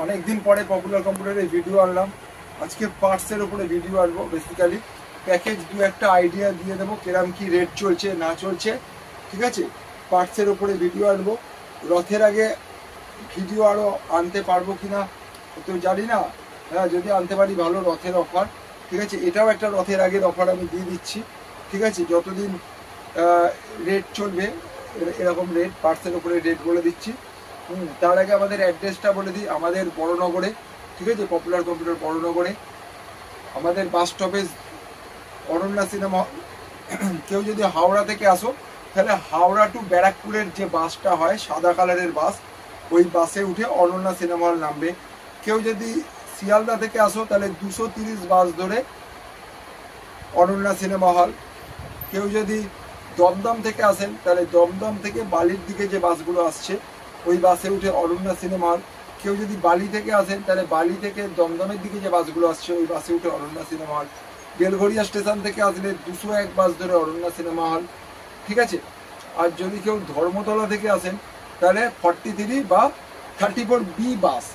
অনেকদিন পরে পপুলার কম্পিউটারে ভিডিও আনলাম। আজকে পার্টসের উপরে ভিডিও আনবো। বেসিক্যালি প্যাকেজ দু একটা আইডিয়া দিয়ে দেবো কিরম কি রেট চলছে না চলছে, ঠিক আছে। পার্টসের উপরে ভিডিও আনবো। রথের আগে ভিডিও আরও আনতে পারবো কিনা তো জানি না। হ্যাঁ, যদি আনতে পারি ভালো। রথের অফার, ঠিক আছে, এটাও একটা রথের আগের অফার আমি দিয়ে দিচ্ছি, ঠিক আছে। যতদিন রেট চলবে এরকম রেট, পার্টসের উপরে রেট বলে দিচ্ছি। তার আগে আমাদের অ্যাড্রেসটা বলে দিই। আমাদের বড়নগরে, ঠিক আছে, পপুলার কম্পিউটার বড়নগরে। আমাদের বাস স্টপেজ অরণ্যা সিনেমা। কেউ যদি হাওড়া থেকে আসো তাহলে হাওড়া টু ব্যারাকপুরের যে বাসটা হয় সাদা কালারের বাস, ওই বাসে উঠে অরণ্যা সিনেমা হল নামবে। কেউ যদি শিয়ালদা থেকে আসো তাহলে 230 বাস ধরে অরণ্যা সিনেমা হল। কেউ যদি দমদম থেকে আসেন তাহলে দমদম থেকে বালির দিকে যে বাসগুলো আসছে ওই বাসে উঠে অরণ্যা সিনেমা হল। কেউ যদি বালি থেকে আসেন তাহলে বালি থেকে দমদমের দিকে যে বাসগুলো আসছে ওই বাসে উঠে Aranya cinema hall. Belgharia station থেকে আসলে 201 বাস ধরে অরণ্যা সিনেমা হল, ঠিক আছে। আর যদি কেউ ধর্মতলা থেকে আসেন তাহলে 43 বা 34B বাস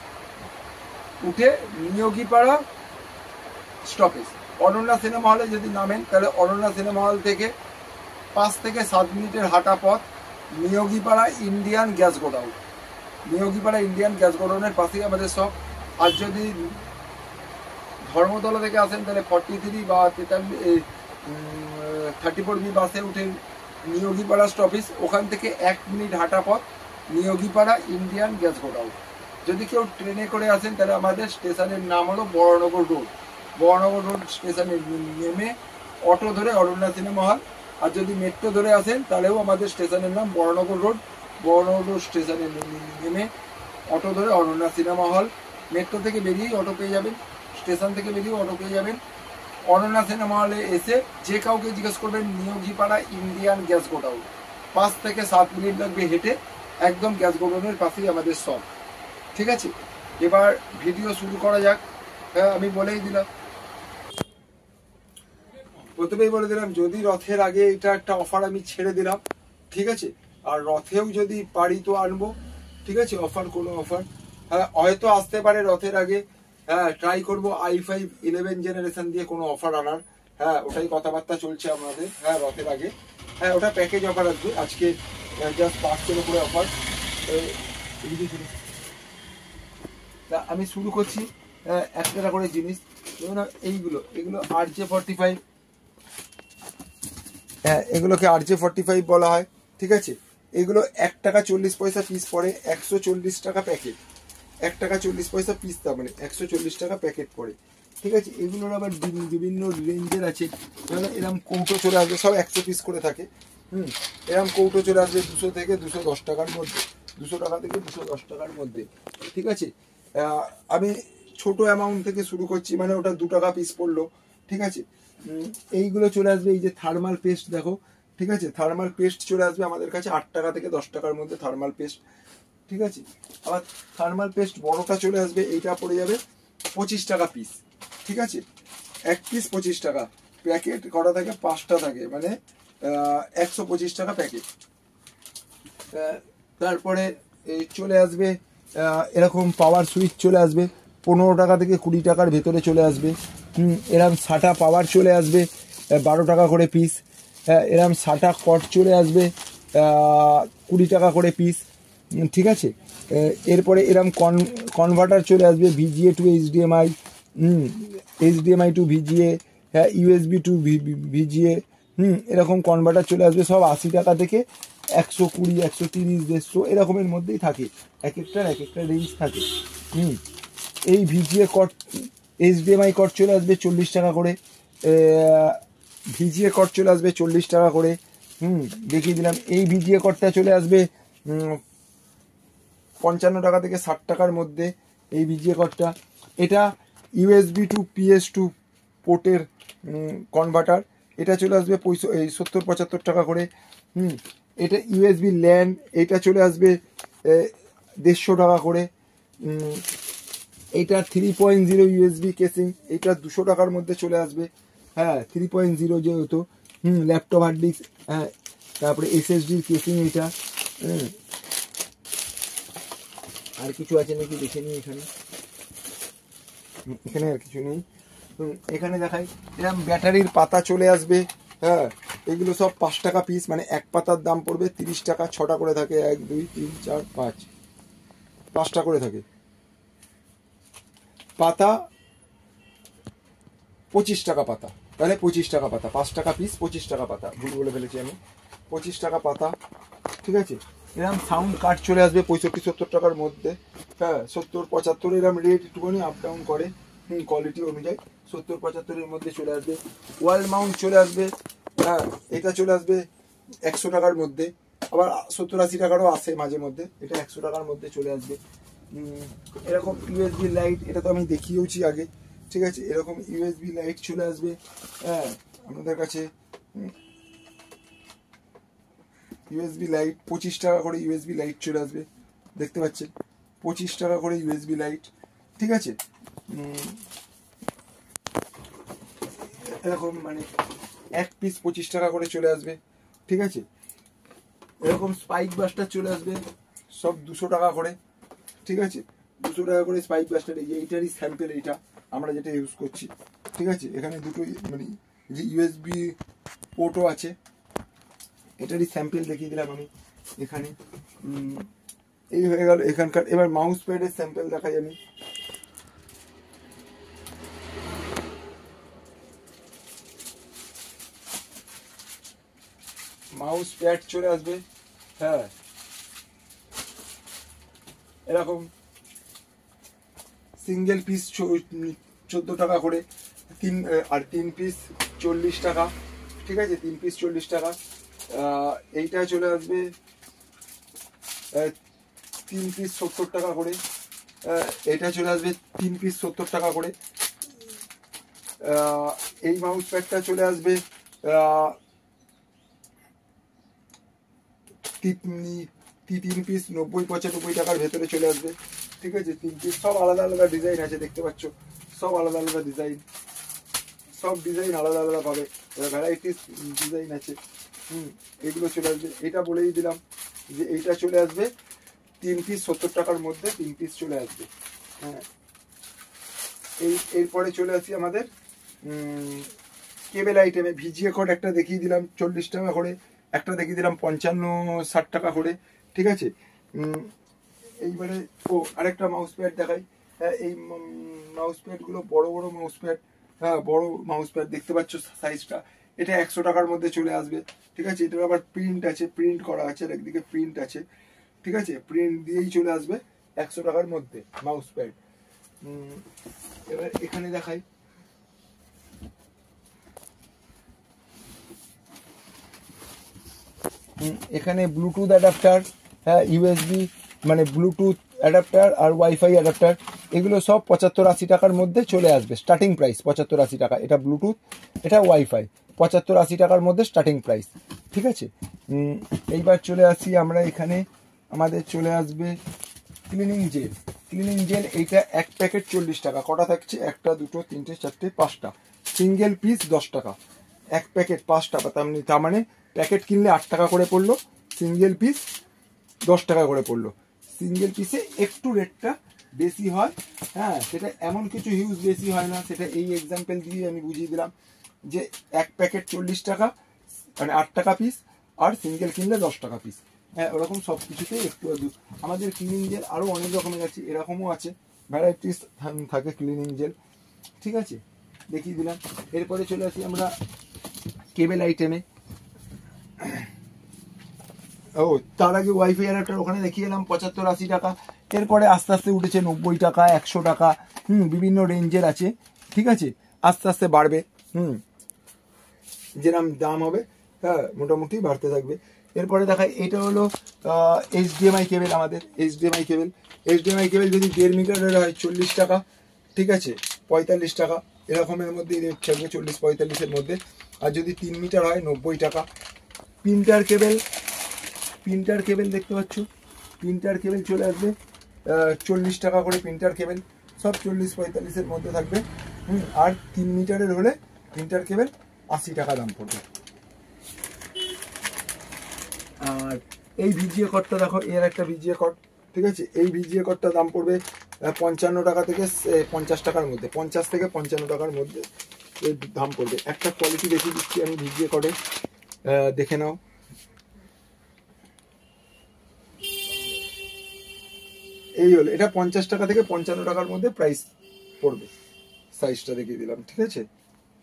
উঠে নিয়োগীপাড়া স্টপেজ অরণ্যা সিনেমা হলে যদি নামেন তাহলে অরণ্যা সিনেমা হল থেকে 5 থেকে 7 মিনিটের হাঁটা পথ Niyogipara Indian gas godown. Niyogipara Indian gas গোডাউনের পাশেই আমাদের সব। আর যদি ধর্মতলা থেকে আসেন তাহলে 43 বা 34B বাসে উঠে নিয়োগীপাড়া স্টপেজ, ওখান থেকে 1 মিনিট হাঁটা পথ নিয়োগীপাড়া ইন্ডিয়ান গ্যাস গোডাউন। যদি কেউ ট্রেনে করে আসেন তাহলে আমাদের স্টেশনের নাম হলো বড়নগর রোড। বড়নগর রোড স্টেশনে নেমে অটো ধরে অরণ্যা সিনেমা হল। আর যদি মেট্রো ধরে আসেন তাহলেও আমাদের স্টেশনের নাম বড়নগর রোড। বড়নগর রোড স্টেশনে নেমে অটো ধরে অরণ্যা সিনেমা হল। মেট্রো থেকে বেরিয়েই অটো পেয়ে যাবেন, স্টেশন থেকে বেরিয়েও অটো পেয়ে যাবেন। অরণ্যা সিনেমা হলে এসে যে কাউকে জিজ্ঞেস করবেন নিয়োগীপাড়া ইন্ডিয়ান গ্যাস গোডাউন। 5 থেকে 7 মিনিট লাগবে হেঁটে, একদম গ্যাস গোডাউনের পাশেই আমাদের সব, ঠিক আছে। এবার ভিডিও শুরু করা যাক। হ্যাঁ, আমি বলেই দিলাম, প্রথমেই বলে দিলাম যদি রথের আগে এটা একটা অফার আমি ছেড়ে দিলাম, ঠিক আছে। আর রথেও যদি পারি তো আনবো, ঠিক আছে। অফার কোনো অফার, হ্যাঁ, হয়তো আসতে পারে রথের আগে। হ্যাঁ, ট্রাই করবো i5 11 জেনারেশন দিয়ে কোনো অফার আনার। হ্যাঁ, ওটাই কথাবার্তা চলছে আমাদের। হ্যাঁ, রথের আগে, হ্যাঁ, ওটা প্যাকেজ অফার আসবে। আজকে জাস্ট পার্টসের উপরে অফার। আমি শুরু করছি একটা করে জিনিস। যেমন এগুলো RJ45। হ্যাঁ, এগুলোকে RJ45 বলা হয়, ঠিক আছে। এগুলো 1 টাকা 40 পয়সা পিস পড়ে, 140 টাকা প্যাকেট। 1 টাকা 40 পয়সা পিস, তার মানে 140 টাকা প্যাকেট পড়ে, ঠিক আছে। এগুলোর আবার বিভিন্ন রেঞ্জের আছে। এরকম কৌটো চলে আসবে, সব 100 পিস করে থাকে। এরকম কৌটো চলে আসবে 200 থেকে 210 টাকার মধ্যে, 200 টাকা থেকে 210 টাকার মধ্যে, ঠিক আছে। আমি ছোট অ্যামাউন্ট থেকে শুরু করছি, মানে ওটা 2 টাকা পিস পড়লো, ঠিক আছে। এইগুলো চলে আসবে, এই যে থার্মাল পেস্ট দেখো, ঠিক আছে। থার্মাল পেস্ট চলে আসবে আমাদের কাছে 8 টাকা থেকে 10 টাকার মধ্যে থার্মাল পেস্ট, ঠিক আছে। আবার থার্মাল পেস্ট বড়টা চলে আসবে, এইটা পড়ে যাবে 25 টাকা পিস, ঠিক আছে। 1 পিস 25 টাকা। প্যাকেট করা থাকে 5টা থাকে, মানে 125 টাকা প্যাকেট। তারপরে চলে আসবে এরকম পাওয়ার সুইচ চলে আসবে 15 টাকা থেকে 20 টাকার ভেতরে চলে আসবে। এরম সাটা পাওয়ার চলে আসবে 12 টাকা করে পিস। এরম সাটা কট চলে আসবে 20 টাকা করে পিস, ঠিক আছে। এরপরে এরম কনভার্টার চলে আসবে VGA to HDMI, HDMI to VGA, USB to VGA, এরকম কনভার্টার চলে আসবে। সব 80 টাকা থেকে 120, 130, 150 এরকমের মধ্যেই থাকে। এক একটা রেঞ্জ থাকে। এই VGA কট, HDMI কট চলে আসবে 40 টাকা করে। VGA কট চলে আসবে 40 টাকা করে। দেখিয়ে দিলাম। এই VGA কটটা চলে আসবে 55 টাকা থেকে 60 টাকার মধ্যে, এই VGA কটটা। এটা USB টু PS2 পোর্টের কনভার্টার। এটা চলে আসবে 70-75 টাকা করে। এটা USB ল্যান, এটা চলে আসবে 150 টাকা করে। এটা 3.0 USB কেসিং, এটা 200 টাকার মধ্যে চলে আসবে। হ্যাঁ, 3.0 যেহেতু ল্যাপটপ হার্ড ডিস্ক। হ্যাঁ, তারপরে SSDর কেসিং এটা। আর কিছু আছে নাকি দেখে নিই এখানে। এখানে আর কিছু নেই। এখানে দেখাই এরকম ব্যাটারির পাতা চলে আসবে। হ্যাঁ, এগুলো সব 5 টাকা পিস, মানে এক পাতার দাম পড়বে 30 টাকা। 6টা করে থাকে, 1 2 3 4 5টা করে থাকে। পাতা 25 টাকা পাতা, তাহলে 25 টাকা পাতা, 5 টাকা পিস 25 টাকা পাতা, ভুল বলে ফেলেছি আমি, 25 টাকা পাতা। ঠিক আছে, এরকম সাউন্ড কার্ড চলে আসবে 65-70 টাকার মধ্যে। হ্যাঁ, 70-75 এরকম রেট একটুখানি আপ ডাউন করে কোয়ালিটি অনুযায়ী। 70-75-এর মধ্যে চলে আসবে। ওয়াল মাউন্ট চলে আসবে। হ্যাঁ, এটা চলে আসবে 100 টাকার মধ্যে, আবার 70-80 টাকারও আসে মাঝে মধ্যে। এটা 100 টাকার মধ্যে চলে আসবে। এরকম ইউএসবি লাইট, এটা তো আমি দেখিয়েওছি আগে। ঠিক আছে, এরকম ইউএসবি লাইট চলে আসবে। হ্যাঁ, আপনাদের কাছে ইউএসবি লাইট 25 টাকা করে ইউএসবি লাইট চলে আসবে, দেখতে পাচ্ছেন 25 টাকা করে ইউএসবি লাইট। ঠিক আছে, এরকম মানে এক পিস 25 টাকা করে চলে আসবে। ঠিক আছে, এরকম স্পাইক বাস্টার চলে আসবে সব 200 টাকা করে। ঠিক আছে, 200 টাকা করে স্পাইক বাস্টার। এইটারই স্যাম্পেল, এইটা আমরা যেটা ইউজ করছি। ঠিক আছে, এখানে দুটো মানে যে ইউএসবি পোর্টও আছে, এটারই স্যাম্পেল দেখিয়ে দিলাম আমি এখানে। এই হয়ে গেল এখানকার। এবার মাউস প্যাডের স্যাম্পেল দেখাই আমি। মাউস প্যাড চলে আসবে। হ্যাঁ, এরকম সিঙ্গেল পিস 14 টাকা করে, 3 পিস 40 টাকা। ঠিক আছে, 3 পিস 40 টাকা। এইটা চলে আসবে 3 পিস 70 টাকা করে। এটা চলে আসবে 3 পিস 70 টাকা করে। এই মাউস প্যাডটা চলে আসবে 3 পিস 90-95 টাকার ভেতরে চলে আসবে। ঠিক আছে, 3 পিস, সব আলাদা আলাদা ডিজাইন আছে, দেখতে পাচ্ছ সব আলাদা আলাদা ডিজাইন, সব ডিজাইন আলাদা আলাদা পাবে, ভ্যারাইটিস ডিজাইন আছে। এগুলো চলে আসবে। এটা বলেই দিলাম যে এইটা চলে আসবে 3 পিস 70 টাকার মধ্যে, 3 পিস চলে আসবে। হ্যাঁ, এরপরে চলে আসি আমাদের কেবেল আইটেমে। ভিজিএ কর্ড একটা দেখিয়ে দিলাম 40 টাকা করে, একটা দেখিয়ে দিলাম 55-60 টাকা করে। ঠিক আছে, এইবারে আরেকটা মাউস প্যাড দেখাই। হ্যাঁ, এই মাউস প্যাডগুলো বড় বড় মাউস প্যাড। হ্যাঁ, বড় মাউস প্যাড দেখতে পাচ্ছ সাইজটা। এটা 100 টাকার মধ্যে চলে আসবে। ঠিক আছে, এটার আবার প্রিন্ট আছে, প্রিন্ট করা আছে, একদিকে প্রিন্ট আছে। ঠিক আছে, প্রিন্ট দিয়েই চলে আসবে 100 টাকার মধ্যে মাউস প্যাড। এবার এখানে দেখাই। এখানে ব্লুটুথ অ্যাডাপ্টার, হ্যাঁ, ইউএসবি মানে ব্লুটুথ অ্যাডাপ্টার আর ওয়াইফাই অ্যাডাপ্টার, এগুলো সব 75-80 টাকার মধ্যে চলে আসবে। স্টার্টিং প্রাইস 75-80 টাকা। এটা ব্লুটুথ, এটা ওয়াইফাই, 75-80 টাকার মধ্যে স্টার্টিং প্রাইস। ঠিক আছে, এইবার চলে আসি আমরা এখানে। আমাদের চলে আসবে ক্লিনিং জেল। ক্লিনিং জেল এইটা এক প্যাকেট 40 টাকা। কটা থাকছে? 1 2 3 4 5টা। সিঙ্গেল পিস 10 টাকা, এক প্যাকেট 5 টাকা। তার মানে প্যাকেট কিনলে 8 টাকা করে পড়লো, সিঙ্গেল পিস 10 টাকা করে পড়লো। সিঙ্গেল পিসে একটু রেটটা বেশি হয়। হ্যাঁ, সেটা এমন কিছু হিউজ বেশি হয় না, সেটা এই এক্সাম্পল দিয়ে আমি বুঝিয়ে দিলাম যে এক প্যাকেট 40 টাকা, মানে 8 টাকা পিস, আর সিঙ্গেল কিনলে 10 টাকা পিস। হ্যাঁ, ওরকম সব কিছুতেই একটু আধটু। আমাদের ক্লিনিং জেল আরও অনেক রকমের আছে, এরকমও আছে, ভ্যারাইটিস থাকে ক্লিনিং জেল। ঠিক আছে, দেখিয়ে দিলাম। এরপরে চলে আসি আমরা কেবেল আইটেমে। তার আগে ওয়াইফাই অ্যাডাপ্টার ওখানে দেখিয়ে এলাম 75-80 টাকা। এরপরে আস্তে আস্তে উঠেছে 90 টাকা, 100 টাকা। বিভিন্ন রেঞ্জের আছে। ঠিক আছে, আস্তে আস্তে বাড়বে। যেরকম দাম হবে, হ্যাঁ, মোটামুটি বাড়তে থাকবে। এরপরে দেখাই, এটা হলো HDMI কেবেল। আমাদের HDMI কেবেল যদি 1.5 মিটারের হয় 40 টাকা। ঠিক আছে, 45 টাকা, এরকমের মধ্যে রেট থাকবে, 40-45-এর মধ্যে। আর যদি 3 মিটার হয় 90 টাকা। প্রিন্টার কেবেল দেখতে পাচ্ছ, প্রিন্টার কেবেল চলে আসবে 40 টাকা করে। প্রিন্টার কেবেল সব 40-45-এর মধ্যে থাকবে। আর 3 মিটারের হলে প্রিন্টার কেবেল 80 টাকা দাম পড়বে। আর এই ভিজিএ কর্ডটা দেখো, এর একটা ভিজিএ কর্ড। ঠিক আছে, এই ভিজিএ কর্ডটার দাম পড়বে 55 টাকা থেকে 50 টাকার মধ্যে, 50 থেকে 55 টাকার মধ্যে এর দাম পড়বে। একটা কোয়ালিটি দেখিয়ে দিচ্ছি আমি ভিডিও করে, দেখে নাও। এই হলো, এটা 50 টাকা থেকে 55 টাকার মধ্যে প্রাইস পড়বে। সাইজটা দেখিয়ে দিলাম, ঠিক আছে?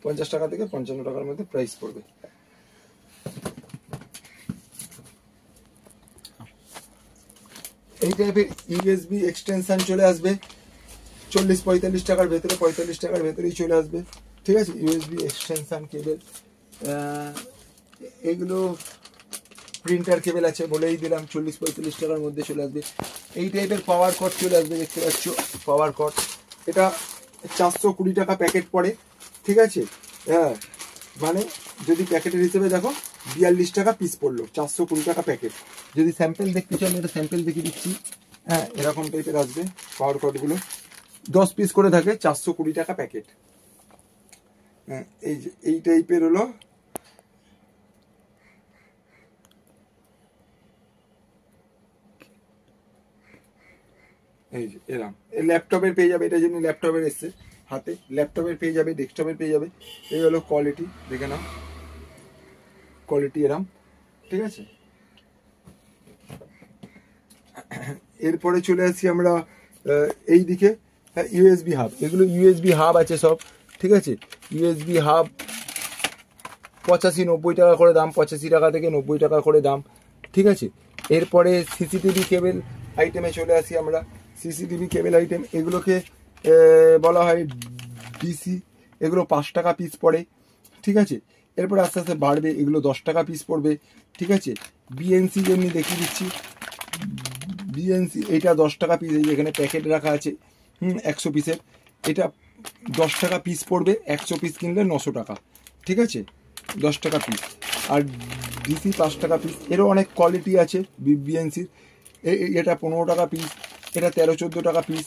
50 টাকা থেকে 55 টাকার মধ্যে প্রাইস পড়বে। এই টাইপের ইউএসবি এক্সটেনশন চলে আসবে 40-45 টাকার ভেতরে, 45 টাকার ভেতরেই চলে আসবে, ঠিক আছে? ইউএসবি এক্সটেনশন কেবল, এগুলো প্রিন্টার কেবল আছে বলেই দিলাম, 40-45 টাকার মধ্যে চলে আসবে। এই টাইপের পাওয়ার কট চলে আসবে, দেখতে পাচ্ছ পাওয়ার কট, এটা 420 টাকা প্যাকেট পড়ে, ঠিক আছে? হ্যাঁ, মানে যদি প্যাকেটের হিসেবে দেখো 42 টাকা পিস পড়লো, 420 টাকা প্যাকেট। যদি স্যাম্পেল দেখতে চাও, এটা স্যাম্পেল দেখিয়ে দিচ্ছি। হ্যাঁ, এরকম টাইপের আসবে পাওয়ার কটগুলো, 10 পিস করে থাকে, 420 টাকা প্যাকেট। হ্যাঁ, এই যে এই টাইপের হলো, এই যে এরকম ল্যাপটপের পেয়ে যাবে, এটা যেমনি ল্যাপটপের এসছে হাতে, ল্যাপটপের পেয়ে যাবে, ডেস্কটপের পেয়ে যাবে। এই হলো কোয়ালিটি, দেখে নাও কোয়ালিটি এরম, ঠিক আছে? এরপরে চলে আসছি আমরা এই দিকে, ইউএসবি হাব, এগুলো ইউএসবি হাব আছে সব, ঠিক আছে? ইউএসবি হাব 85-90 টাকা করে দাম, 85 টাকা থেকে 90 টাকা করে দাম, ঠিক আছে? এরপরে সিসিটিভি কেবল আইটেমে চলে আসি আমরা। সিসিটিভি কেবল আইটেম, এগুলোকে বলা হয় ডিসি, এগুলো 5 টাকা পিস পড়ে, ঠিক আছে? এরপরে আস্তে আস্তে বাড়বে, এগুলো 10 টাকা পিস পড়বে, ঠিক আছে? বিএনসি যেমনি দেখিয়ে দিচ্ছি, বিএনসি এটা 10 টাকা পিস, এই এখানে প্যাকেট রাখা আছে 100 পিসের, এটা 10 টাকা পিস পড়বে, 100 পিস কিনলে 900 টাকা, ঠিক আছে? 10 টাকা পিস। আর ডিসি 5 টাকা পিস, এরও অনেক কোয়ালিটি আছে বিএনসির। এটা 15 টাকা পিস, এটা 13-14 টাকা পিস।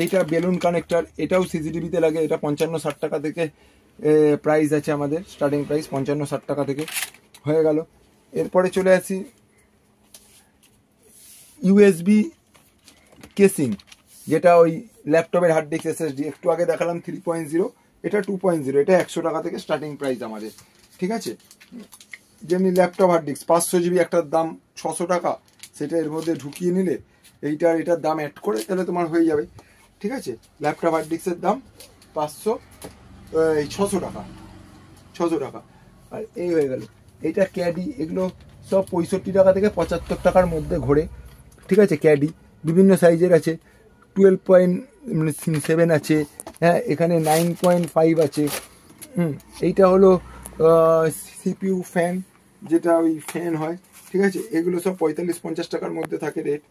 এইটা বেলুন কানেক্টর, এটাও সিসিটিভিতে লাগে, এটা 55-60 টাকা থেকে প্রাইস আছে আমাদের, স্টার্টিং প্রাইস 55-60 টাকা থেকে হয়ে গেল। এরপরে চলে আসি ইউএসবি কেসিং, যেটা ওই ল্যাপটপের হার্ড ডিস্ক এসএসডি, একটু আগে দেখালাম 3.0, এটা 2.0, এটা 100 টাকা থেকে স্টার্টিং প্রাইস আমাদের, ঠিক আছে? যেমনি ল্যাপটপ হার্ড ডিস্ক 500 জিবি একটার দাম 600 টাকা, সেটা এর মধ্যে ঢুকিয়ে নিলে এটার দাম অ্যাড করে তাহলে তোমার হয়ে যাবে, ঠিক আছে? ল্যাপটপ হার্ড ডিস্কের দাম 600 টাকা, 600 টাকা। আর এই হয়ে গেল, এইটা ক্যাডি, এগুলো সব 65 টাকা থেকে 75 টাকার মধ্যে ঘোরে, ঠিক আছে? ক্যাডি বিভিন্ন সাইজের আছে, 12.7 আছে, হ্যাঁ, এখানে 9.5 আছে। এইটা হলো সিপিইউ ফ্যান, যেটা ওই ফ্যান হয়, ঠিক আছে? এগুলো সব 45-50 টাকার মধ্যে থাকে রেট,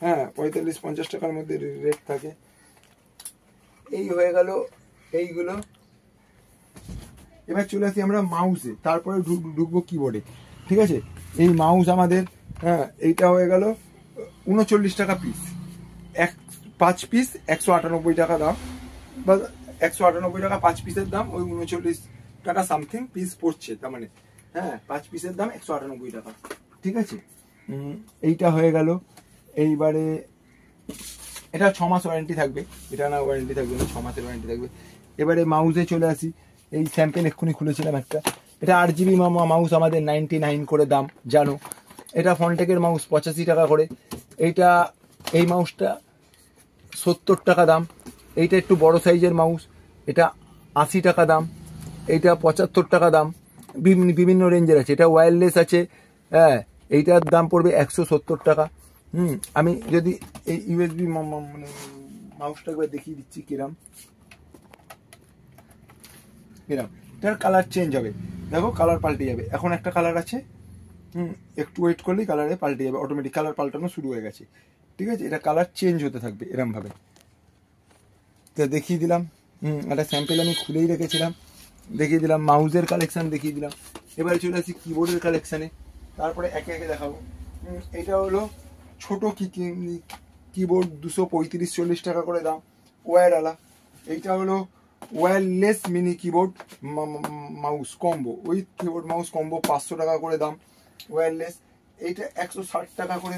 হ্যাঁ, 45-50 টাকার মধ্যে রেট থাকে। এই হয়ে গেল এইগুলো। এবার চলে আসি আমরা মাউসে, তারপরে ঢুকবো কিবোর্ডে, ঠিক আছে? এই মাউস আমাদের, হ্যাঁ, এইটা হয়ে গেল 39 টাকা পিস, 5 পিস 198 টাকা দাম, বা 198 টাকা 5 পিসের দাম, ওই 39 টাকা সামথিং পিস পড়ছে, তার মানে হ্যাঁ 5 পিসের দাম 198 টাকা, ঠিক আছে? এইটা হয়ে গেল। এইবারে এটা 6 মাস ওয়ারেন্টি থাকবে, এটা না ওয়ারেন্টি থাকবে না, 6 মাসের ওয়ারেন্টি থাকবে। এবারে মাউসে চলে আসি, এই স্যাম্পেল এক্ষুনি খুলেছিলাম একটা, এটা 8 জিবি মাউস আমাদের 99 করে দাম, জানো? এটা ফন্টেকের মাউস 85 টাকা করে, এইটা এই মাউসটা 70 টাকা দাম। এইটা একটু বড় সাইজের মাউস, এটা 80 টাকা দাম, এইটা 75 টাকা দাম, বিভিন্ন রেঞ্জের আছে। এটা ওয়্যারলেস আছে, হ্যাঁ, এইটার দাম পড়বে 170 টাকা। আমি যদি এই ইউএসবি মানে মাউসটা একবার দেখিয়ে দিচ্ছি কিরাম, এটার কালার চেঞ্জ হবে, দেখো কালার পাল্টে যাবে। এখন একটা কালার আছে, একটু ওয়েট করলেই কালারে পাল্টে যাবে, অটোমেটিক কালার পাল্টানো শুরু হয়ে গেছে, ঠিক আছে? এটা কালার চেঞ্জ হতে থাকবে এরম ভাবে। তো দেখিয়ে দিলাম, একটা স্যাম্পেল আমি খুলেই রেখেছিলাম, দেখিয়ে দিলাম মাউসের কালেকশন দেখিয়ে দিলাম। এবারে চলে আসি কিবোর্ডের কালেকশানে, তারপরে একে একে দেখাবো। এটা হলো ছোট কিবোর্ড, 235-40 টাকা করে দাম, ওয়্যারওয়ালা। এইটা হলো wireless mini keyboard mouse combo, ওই কিবোর্ড মাউস কম্বো 500 টাকা করে দাম, ওয়্যারলেস। এইটা 160 টাকা করে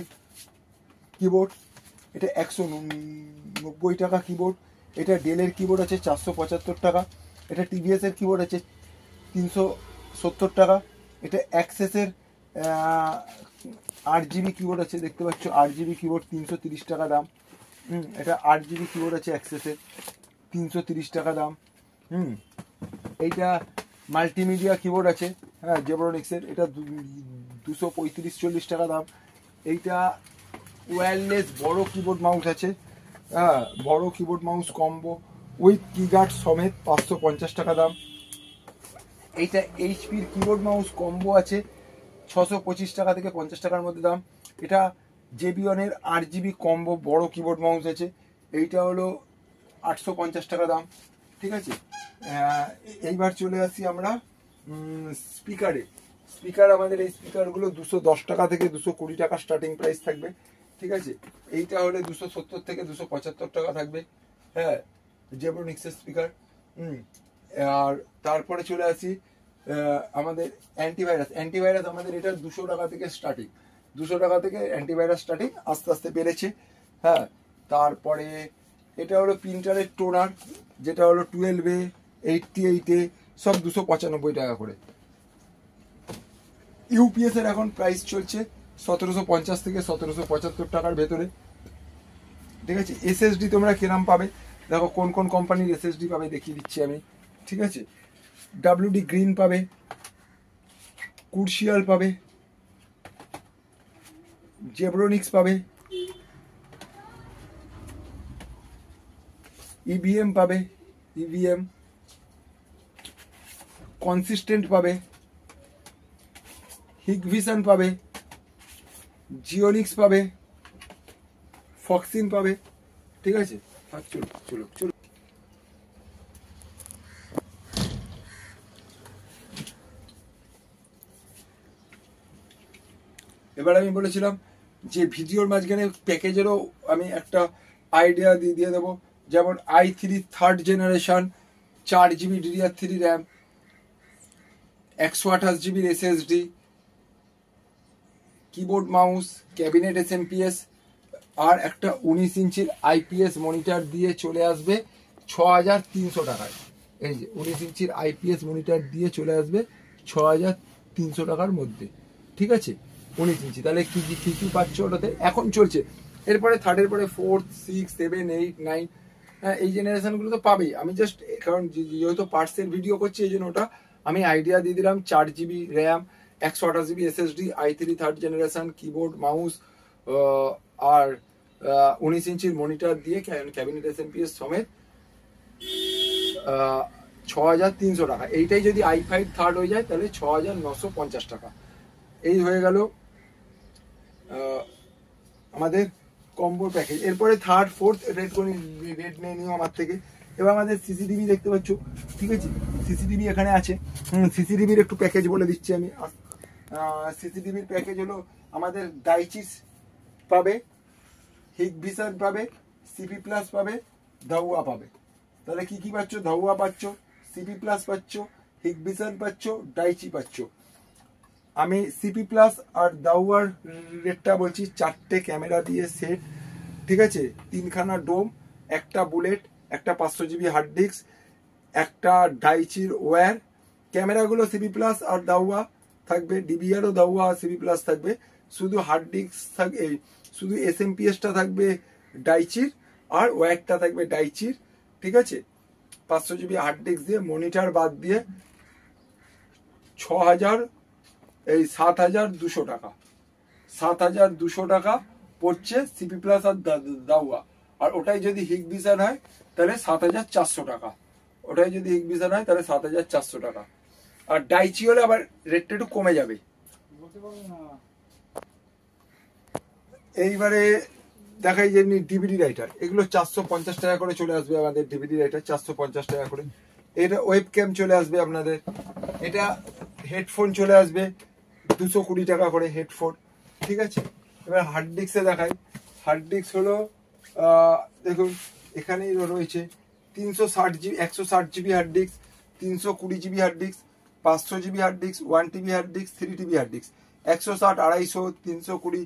কিবোর্ড, এটা 190 টাকা কিবোর্ড। এটা ডেলের কিবোর্ড আছে 475 টাকা। এটা টিভিএস এর কিবোর্ড আছে 370 টাকা। এটা অ্যাক্সেসের 8GB কিবোর্ড আছে, দেখতে পাচ্ছ 8GB কিবোর্ড 330 টাকা দাম। এটা 8GB কিবোর্ড আছে অ্যাক্সেসের, 330 টাকা দাম। এইটা মাল্টিমিডিয়া কিবোর্ড আছে, হ্যাঁ, জেব্রনিক্সের, এটা 235-40 টাকা দাম। এইটা ওয়্যারলেস বড় কিবোর্ড মাউস আছে, হ্যাঁ, বড় কিবোর্ড মাউস কম্বো উইথ কিগার্ড সমেত 550 টাকা দাম। এইটা এইচপির কিবোর্ড মাউস কম্বো আছে, 625 টাকা থেকে 50 টাকার মধ্যে দাম। এটা জেবিয়নের 8GB কম্বো বড় কিবোর্ড মাউস আছে, এইটা হলো 850 টাকা দাম। ঠিক আছে, এইবার চলে আসি আমরা স্পিকারে। স্পিকার আমাদের এই স্পিকারগুলো 210 টাকা থেকে 220 টাকা স্টার্টিং প্রাইস থাকবে। ঠিক আছে, এইটা হলে 270 থেকে 275 টাকা থাকবে, হ্যাঁ, জেব্রনিক্সের স্পিকার। আর তারপরে চলে আসি আমাদের অ্যান্টিভাইরাস আমাদের এটা 200 টাকা থেকে স্টার্টিং, 200 টাকা থেকে অ্যান্টিভাইরাস স্টার্টিং, আস্তে আস্তে বেড়েছে, হ্যাঁ। তারপরে এটা হলো প্রিন্টারের টোনার, যেটা হলো 12A 88A সব 295 টাকা করে। ইউপিএস এর এখন প্রাইস চলছে 1750 থেকে 1775 টাকার ভেতরে। ঠিক আছে, এসএসডি তোমরা কিরম পাবে দেখো, কোন কোন কোম্পানির এসএসডি পাবে দেখিয়ে দিচ্ছি আমি। ঠিক আছে, WD গ্রিন পাবে, কুরশিয়াল পাবে, জেব্রনিক্স পাবে, ইভিএম পাবে, ইভিএম কনসিস্টেন্ট পাবে, হিগভিশন পাবে, জিওনিক্স পাবে, ফক্সিন পাবে। ঠিক আছে, চলো চলো চলো, এবার আমি বলেছিলাম যে ভিডিওর মাঝখানে প্যাকেজেরও আমি একটা আইডিয়া দিয়ে দেবো। যেমন i3 third generation, 4GB DDR3 RAM, 128GB SSD, keyboard mouse, cabinet SMPS, আর একটা 19 ইঞ্চির আইপিএস মনিটর দিয়ে চলে আসবে 6300 টাকায়। এই যে 19 ইঞ্চির আইপিএস মনিটর দিয়ে চলে আসবে 6300 টাকার মধ্যে। ঠিক আছে, 19 ইঞ্চি, তাহলে কি পাচ্ছ ওটাতে এখন চলছে। এরপরে থার্ডের পরে 4, 6, 7, 8, 9, হ্যাঁ, এই জেনারেশনগুলো তো পাবেই। আমি জাস্ট কারণ যেহেতু পার্টসের ভিডিও করছি এই জন্য ওটা আমি আইডিয়া দিয়ে দিলাম। 4GB RAM, 128GB SSD, i3 third generation, keyboard mouse আর 19 ইঞ্চির মনিটর দিয়ে ক্যাবিনেট এসএমপিএস সমেত 6300 টাকা। এইটাই যদি i5 থার্ড হয়ে যায় তাহলে 6950 টাকা। এই হয়ে গেল আমাদের কম্বো প্যাকেজ। এরপরে থার্ড ফোর্থ রেট নিয়ে নিও আমার থেকে। এবার আমাদের সিসিটিভি দেখতে পাচ্ছ। ঠিক আছে, সিসিটিভি এখানে আছে। সিসিটিভির একটু প্যাকেজ বলে দিচ্ছি আমি। সিসিটিভির প্যাকেজ হলো আমাদের ডাইচিস পাবে, হিগভিশন পাবে, সিপি প্লাস পাবে, দাউয়া পাবে। তাহলে কি কি পাচ্ছ? দাউয়া পাচ্ছ, সিপি প্লাস পাচ্ছ, হিগভিশন পাচ্ছ, ডাইচি পাচ্ছ। আমি সিপি প্লাস আর দাউয়ার রেটটা বলছি। 4টে ক্যামেরা দিয়ে সেট, ঠিক আছে, 3খানা ডোম, একটা বুলেট, একটা 500GB হার্ড ডিস্ক, একটা ডাইচির ওয়্যার। ক্যামেরাগুলো সিপি প্লাস আর দাউয়া থাকবে, ডিবিআরও দাউয়া সিপি প্লাস থাকবে। শুধু হার্ড ডিস্ক থাকবে, শুধু এসএমপিএসটা থাকবে ডাইচির আর ওয়্যারটা থাকবে ডাইচির। ঠিক আছে, 500GB হার্ড ডিস্ক দিয়ে মনিটর বাদ দিয়ে 7200 টাকা। 7200 টাকা পড়ছে সিপি প্লাস আর দাউয়া। আর ওটাই যদি হিগভিশন হয় তাহলে 7400 টাকা। ওটাই যদি হিগভিশন হয় তাহলে 7400 টাকা। আর ডাইচি হলে আবার রেটটা একটু কমে যাবে। এইবারে দেখাই যেমনি ডিভিডি রাইটার, এগুলো 450 টাকা করে চলে আসবে আমাদের। ডিভিডি রাইটার 450 টাকা করে। এটা ওয়েব ক্যাম চলে আসবে আপনাদের। এটা হেডফোন চলে আসবে 220 টাকা করে হেডফোন। ঠিক আছে, এবার হার্ড ডিস্কে দেখাই। হার্ড ডিস্ক হলো দেখুন এখানেই রয়েছে 360GB, 160GB hard disk, 320GB hard disk, 500GB hard disk, 1TB hard disk, 3TB hard disk. 160, 250, 320,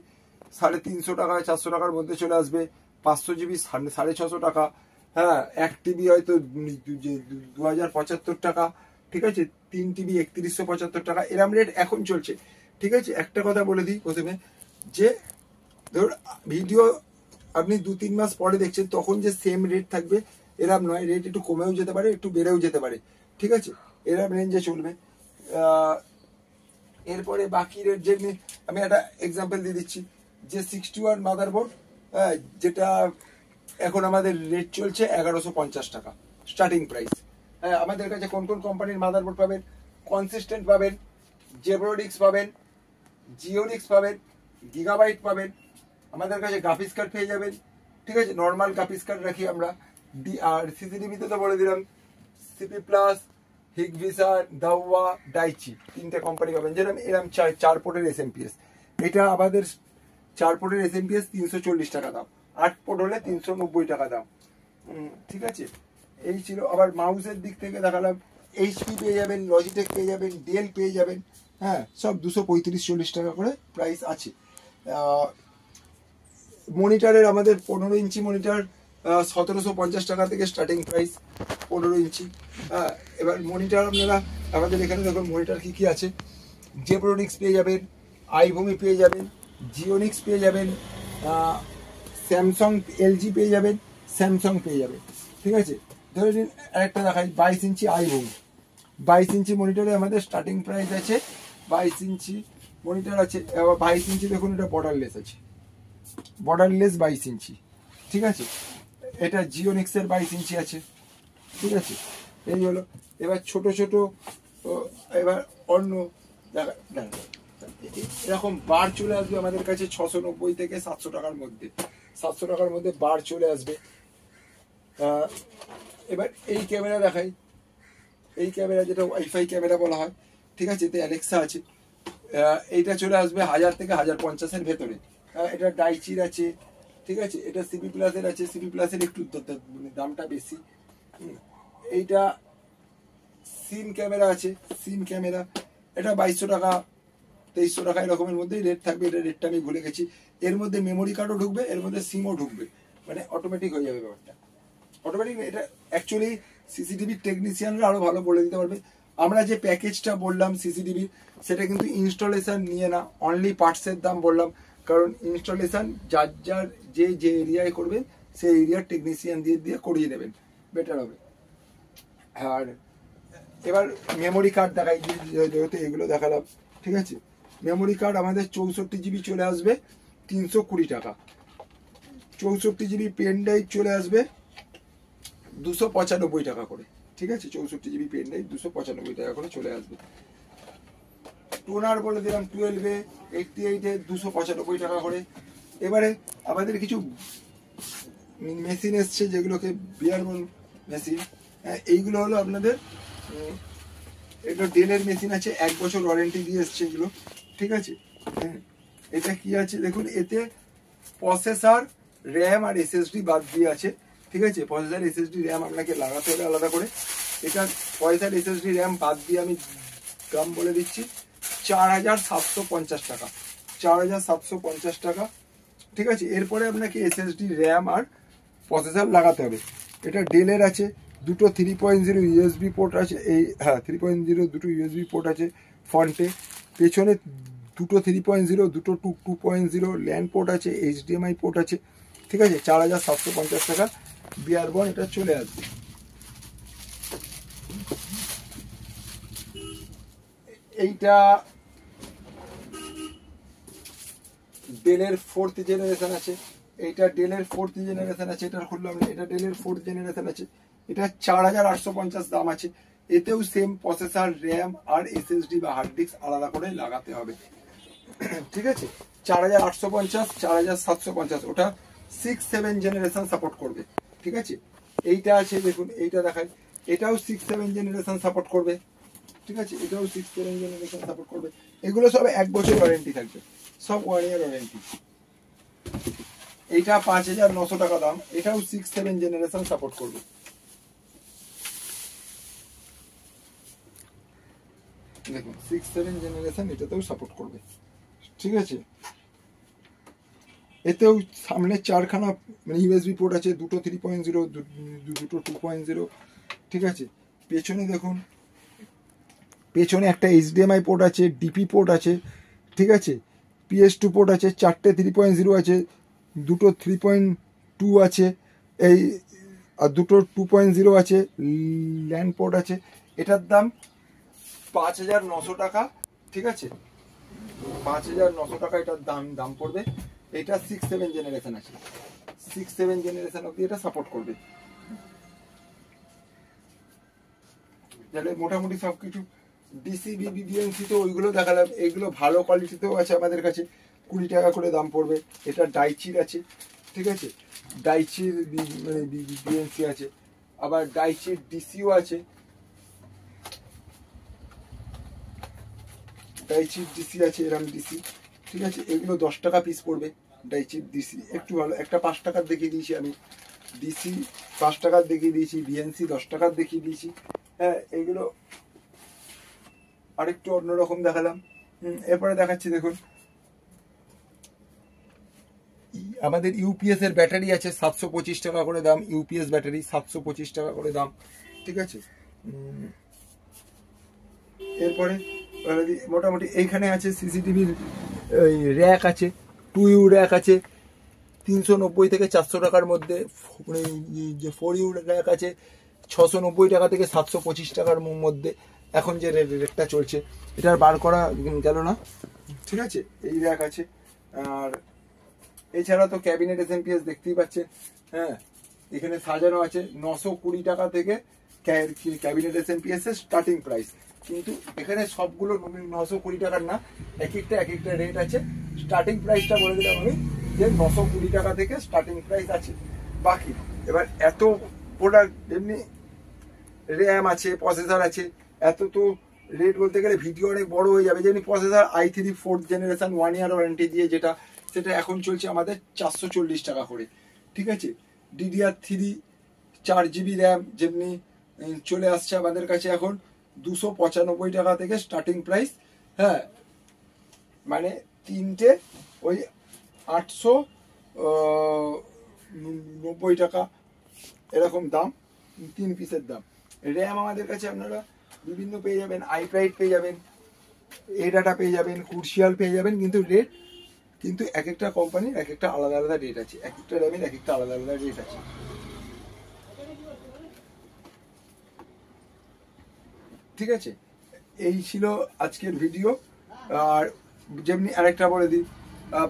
350 টাকা, 400 টাকার মধ্যে চলে আসবে। 500 GB 650 টাকা, হ্যাঁ 1 TB হয়তো 2075 টাকা, ঠিক আছে 3 TB 3175 টাকা, এরম রেট এখন চলছে। ঠিক আছে, একটা কথা বলে দিই প্রথমে, যে ধর ভিডিও আপনি 2-3 মাস পরে দেখছেন, তখন যে সেম রেট থাকবে এরম নয়, রেট একটু কমেও যেতে পারে, একটু বেড়েও যেতে পারে। ঠিক আছে, এরম রেঞ্জে চলবে। এরপরে বাকি রেট যেমনি আমি একটা এক্সাম্পল দিয়ে দিচ্ছি, যে 61 মাদারবোর্ড, যেটা এখন আমাদের রেট চলছে 1150 টাকা স্টার্টিং প্রাইস। হ্যাঁ, আমাদের কাছে কোন কোন কোম্পানির মাদারবোর্ড পাবেন? কনসিস্টেন্ট পাবেন, জেব্রোনিক্স পাবেন, জিওনিক্স পাবেন, গিগাবাইট পাবেন, আমাদের কাছে গ্রাফিক্স কার্ড পেয়ে যাবেন। ঠিক আছে, নর্মাল গ্রাফিক্স কার্ড রাখি আমরা। আর সিসিটিভিতে তো বলে দিলাম, সিপি প্লাস, হিগভিসার, দাওয়া, ডাইচি, 3টে কোম্পানি পাবেন। যেরকম এরকম 4 পোর্টের এসএমপিএস, এটা আমাদের 4 পোর্টের এসএমপিএস 340 টাকা দাম, 8 পোর্ট হলে 390 টাকা দাম। ঠিক আছে, এই ছিল। আবার মাউসের দিক থেকে দেখালাম, এইচপি পেয়ে যাবেন, লজিটেক পেয়ে যাবেন, ডেল পেয়ে যাবেন, হ্যাঁ সব 235-40 টাকা করে প্রাইস আছে। মনিটরের আমাদের 15 ইঞ্চি মনিটর 1750 টাকা থেকে স্টার্টিং প্রাইস, 15 ইঞ্চি। এবার মনিটর আপনারা আমাদের এখানে দেখুন মনিটর কী কী আছে। জেব্রোনিক্স পেয়ে যাবেন, আইভূমি পেয়ে যাবেন, জিওনিক্স পেয়ে যাবেন, স্যামসাং, এলজি পেয়ে যাবেন, স্যামসাং পেয়ে যাবেন। ঠিক আছে, ধরে নিন আরেকটা দেখাই, 22 ইঞ্চি আইভূমি, 22 ইঞ্চি মনিটরে আমাদের স্টার্টিং প্রাইস আছে 22 ইঞ্চি মনিটর আছে। 22 ইঞ্চি দেখুন, এটা বর্ডারলেস আছে, বর্ডারলেস 22 ইঞ্চি। ঠিক আছে, এটা জিওনিক্সের 22 ইঞ্চি আছে। ঠিক আছে, এই হলো। এবার ছোট ছোট, এবার অন্য এরকম বার চলে আসবে আমাদের কাছে 690 থেকে 700 টাকার মধ্যে, 700 টাকার মধ্যে বার চলে আসবে। এবার এই ক্যামেরা দেখাই, এই ক্যামেরা যেটা ওয়াইফাই ক্যামেরা বলা হয়। ঠিক আছে, এতে অ্যালেক্সা আছে। এইটা চলে আসবে 1000 থেকে 1050-এর ভেতরে। এটা ডাইচির আছে। ঠিক আছে, এটা সিপি প্লাসের আছে, সিপি প্লাসের একটু দামটা বেশি। এইটা সিম ক্যামেরা আছে, সিম ক্যামেরা, এটা 2200 টাকা 2300 টাকা এরকমের মধ্যেই রেট থাকবে। এটা রেটটা আমি ভুলে গেছি। এর মধ্যে মেমোরি কার্ডও ঢুকবে, এর মধ্যে সিমও ঢুকবে, মানে অটোমেটিক হয়ে যাবে ব্যাপারটা। অটোমেটিক, এটা অ্যাকচুয়ালি সিসিটিভি টেকনিশিয়ানরা আরো ভালো বলে দিতে পারবে। আমরা যে প্যাকেজটা বললাম সিসিটিভি, সেটা কিন্তু ইনস্টলেশন নিয়ে না, অনলি পার্টসের দাম বললাম, কারণ ইনস্টলেশন যার যার যে যে এরিয়ায় করবে সেই এরিয়ার টেকনিশিয়ান দিয়ে দিয়ে করিয়ে দেবেন, বেটার হবে। আর এবার মেমোরি কার্ড দেখাই, যেহেতু এগুলো দেখালাম। ঠিক আছে, মেমোরি কার্ড আমাদের 64 GB চলে আসবে 320 টাকা, 64 GB পেন ড্রাইভ চলে আসবে 295 টাকা করে। ঠিক আছে, 64 GB পেন ড্রাইভ 295 টাকা করে চলে আসবে। টোনার বলে দিলাম 12-এ 88-এ 295 টাকা করে। এবারে আমাদের কিছু মেশিন এসছে, যেগুলোকে বিয়ারবন মেশিন, এইগুলো হলো আপনাদের, এগুলো ডেলের মেশিন আছে, 1 বছর ওয়ারেন্টি দিয়ে এসছে এগুলো। ঠিক আছে, এটা কি আছে দেখুন, এতে প্রসেসর, র্যাম আর এসএসডি বাদ দিয়ে আছে। ঠিক আছে, প্রসেসর, এসএসডি, র্যাম আপনাকে লাগাতে হবে আলাদা করে। এটা প্রসেসর, এসএসডি, র্যাম বাদ দিয়ে আমি দাম বলে দিচ্ছি 4750 টাকা, 4750 টাকা। ঠিক আছে, এরপরে আপনাকে এসএসডি, র্যাম আর প্রসেসর লাগাতে হবে। এটা ডেলের আছে, দুটো 3.0 ইউএসবি পোর্ট আছে, এই হ্যাঁ 3.0 দুটো ইউএসবি পোর্ট আছে ফ্রন্টে, পেছনে দুটো 3.0, দুটো 2.0 ল্যান্ড পোর্ট আছে, এইচডিএমআই পোর্ট আছে। ঠিক আছে, 4750 টাকা বিয়ারবন এটা চলে আসবে। এইটা ডেলের 4th জেনারেশন আছে, এইটা ডেলের 4th জেনারেশন আছে, এটা খুললাম না, এটা ডেলের 4th জেনারেশন আছে। এটা 4850 দাম আছে। এতেও সেম প্রসেসর, র্যাম আর এসএসডি বা হার্ড ডিস্ক আলাদা করে লাগাতে হবে। ঠিক আছে, 4850, 4750, ওটা 6-7 জেনারেশন সাপোর্ট করবে। ঠিক আছে, এইটা আছে দেখুন, এইটা দেখাই, এটাও 6-7 জেনারেশন সাপোর্ট করবে। ঠিক আছে, এটাও 6-7 জেনারেশন সাপোর্ট করবে। এগুলো সব 1 বছর ওয়ারেন্টি থাকবে, সব 1 ইয়ার ওয়ারেন্টি। এইটা 5900 টাকা দাম, এটাও 6-7 জেনারেশন সাপোর্ট করবে। দেখুন 6-7 জেনারেশন এটাতেও সাপোর্ট করবে। ঠিক আছে, এতেও সামনে 4খানা মানে ইউএসবি পোর্ট আছে, দুটো 3.0, দুটো 2.0, ঠিক আছে। পেছনে দেখুন, পেছনে একটা HDMI পোর্ট আছে, ডিপি পোর্ট আছে, ঠিক আছে। PS2 পোর্ট আছে, 4টে 3.0 আছে, দুটো 3.2 আছে, এই আর দুটো 2.0 আছে, ল্যান্ড পোর্ট আছে। এটার দাম 5,900 টাকা, ঠিক আছে। 5,900 টাকা এটার দাম পড়বে। এটা 6-7 জেনারেশন আছে, 6-7 জেনারেশন অব্দি এটা সাপোর্ট করবে। তাহলে মোটামুটি সব কিছু ডিসি বিবিএনসি তো ওইগুলো দেখালাম। এইগুলো ভালো কোয়ালিটিতেও আছে আমাদের কাছে, 20 টাকা করে দাম পড়বে। এটা ডাইচির আছে, ঠিক আছে। ডাইচির মানে বিবিএনসি আছে, আবার ডাইচির ডিসিও আছে, ডাইচির ডিসি আছে, এরম ডিসি, ঠিক আছে। এগুলো 10 টাকা পিস পড়বে ডাইচির ডিসি, একটু ভালো। একটা 5 টাকার দেখিয়ে দিয়েছি আমি, ডিসি 5 টাকার দেখিয়ে দিয়েছি, বিএনসি 10 টাকার দেখিয়ে দিয়েছি। হ্যাঁ, এইগুলো আরেকটু অন্যরকম দেখালাম। এরপরে দেখাচ্ছি দেখুন, আমাদের ইউপিএস এর ব্যাটারি আছে 725 টাকা করে দাম। ইউপিএস ব্যাটারি 725 টাকা করে দাম, ঠিক আছে। এরপরে মোটামুটি এইখানে আছে সিসিটিভির র্যাক আছে, 2U র্যাক আছে 390 থেকে 400 টাকার মধ্যে। যে 4U র্যাক আছে 690 টাকা থেকে 725 টাকার মধ্যে এখন যে রেটটা চলছে। এটার বার করা গেল না, ঠিক আছে। এই র্যাক আছে। আর এছাড়া তো ক্যাবিনেট এসএমপিএস দেখতেই পাচ্ছেন। হ্যাঁ, এখানে সাজানো আছে 920 টাকা থেকে ক্যাবিনেট এসএমপিএস এর স্টার্টিং প্রাইস। কিন্তু এখানে সবগুলো 920 টাকার না, এক একটা রেট আছে। স্টার্টিং প্রাইসটা বলে দিলাম আমি যে 920 টাকা থেকে স্টার্টিং প্রাইস আছে। বাকি এবার এত প্রোডাক্ট, এমনি র্যাম আছে, প্রসেসর আছে, এত তো রেট বলতে গেলে ভিডিও অনেক বড় হয়ে যাবে। যেমনি processor i3 4th generation 1 year warranty দিয়ে যেটা, সেটা এখন চলছে আমাদের 440 টাকা করে, ঠিক আছে। DDR3 4GB র্যাম যেমনি চলে আসছে আমাদের কাছে এখন 295 টাকা থেকে স্টার্টিং প্রাইস। হ্যাঁ, মানে তিনটে ওই 890 টাকা এরকম দাম, 3 পিসের দাম। র্যাম আমাদের কাছে আপনারা বিভিন্ন পেয়ে যাবেন, আইপ্রাইড পেয়ে যাবেন, এডাটা পেয়ে যাবেন, ক্রুশিয়াল পেয়ে যাবেন। কিন্তু রেট কিন্তু এক একটা কোম্পানির এক একটা আলাদা আলাদা রেট আছে, এক একটা র্যামের এক একটা আলাদা আলাদা রেট আছে, ঠিক আছে। এই ছিল আজকের ভিডিও। আর যেমনি আরেকটা বলে দিই,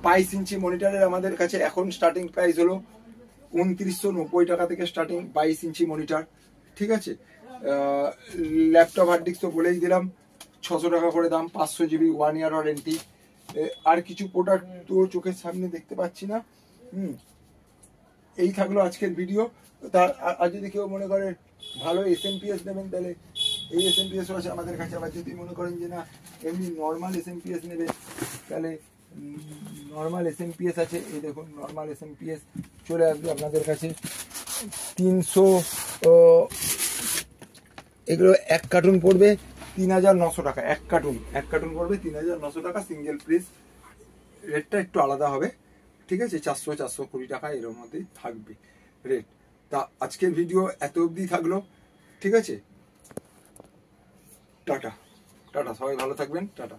22 ইঞ্চি মনিটরের আমাদের কাছে এখন স্টার্টিং প্রাইস হলো 2990 টাকা থেকে স্টার্টিং 22 ইঞ্চি মনিটর, ঠিক আছে। ল্যাপটপ হার্ড ডিস্ক তো বলেই দিলাম, 600 টাকা করে দাম, 500GB 1 ইয়ার ওয়ারেন্টি। আর কিছু প্রোডাক্ট তো চোখের সামনে দেখতে পাচ্ছি না। এই থাকলো আজকের ভিডিও। তার আর যদি কেউ মনে করে ভালো এসএমপিএস নেবেন, তাহলে এই এসএমপিএসও আছে আমাদের কাছে। আবার যদি মনে করেন যে না এমনি নর্মাল এসএমপিএস নেবে, তাহলে নর্মাল এসএমপিএস আছে। এই দেখুন, নর্মাল এসএমপিএস চলে আসবে আপনাদের কাছে 300, এগুলো এক কার্টুন পড়বে 3,900 টাকা। এক কার্টুন পড়বে 3,900 টাকা। সিঙ্গেল পিস রেটটা একটু আলাদা হবে, ঠিক আছে। 400-420 টাকা এর মধ্যেই থাকবে রেট। তা আজকের ভিডিও এত অবধি থাকলো, ঠিক আছে। টাটা, সবাই ভালো থাকবেন, টাটা।